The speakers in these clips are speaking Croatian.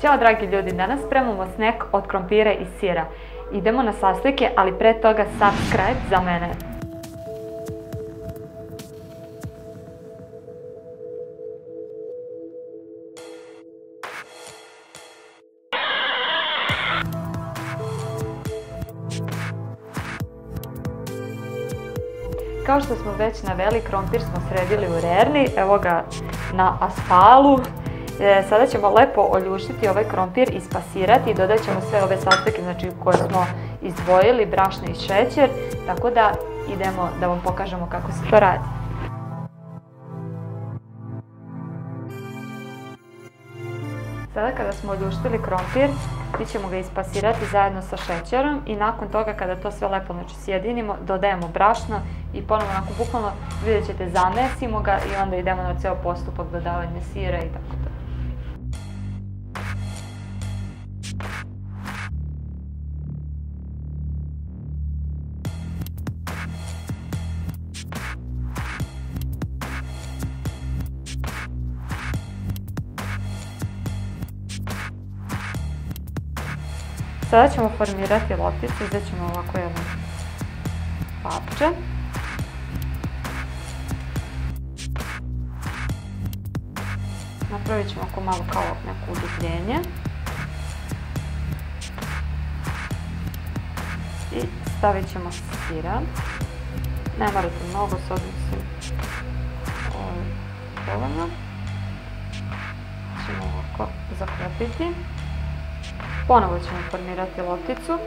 Ćao dragi ljudi, danas spremamo snack od krompira i sira. Idemo na sastojke, ali pre toga subscribe za mene. Kao što smo već naveli, krompir smo sredili u rerni, evo ga na aspalu. Sada ćemo lepo oljuštiti ovaj krompir i spasirati i dodat ćemo sve ove sastojke koje smo izdvojili, brašno i šećer, tako da idemo da vam pokažemo kako se to radi. Sada kada smo oljuštili krompir, mi ćemo ga ispasirati zajedno sa šećerom i nakon toga kada to sve lepo sjedinimo, dodajemo brašno i ponovno bukvalno vidjet ćete zamesimo ga i onda idemo na ceo postupak dodavanja sira i tako to. Sada ćemo formirati lopticu, uzet ćemo ovako jedno papče. Napravit ćemo oko malo kao neko udubljenje. I stavit ćemo sira. Ne morate mnogo, s obzirom dovoljno. Ćemo ovako zaklopiti. Ponovo ćemo formirati lopticu.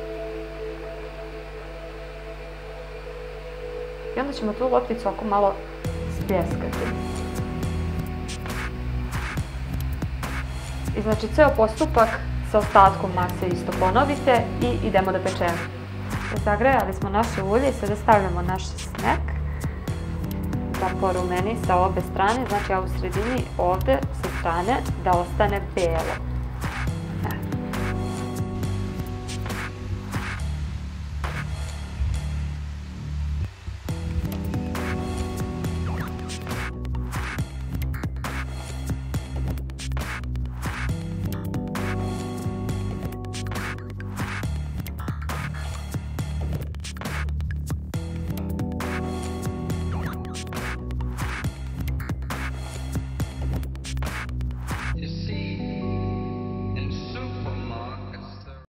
I onda ćemo tu lopticu oko malo spljeskati. I znači ceo postupak sa ostatkom mase isto ponovite i idemo da pečemo. Zagrejali smo naše ulje i sada stavljamo naš snack da porumeni sa obe strane, znači a u sredini ovde sa strane da ostane belo.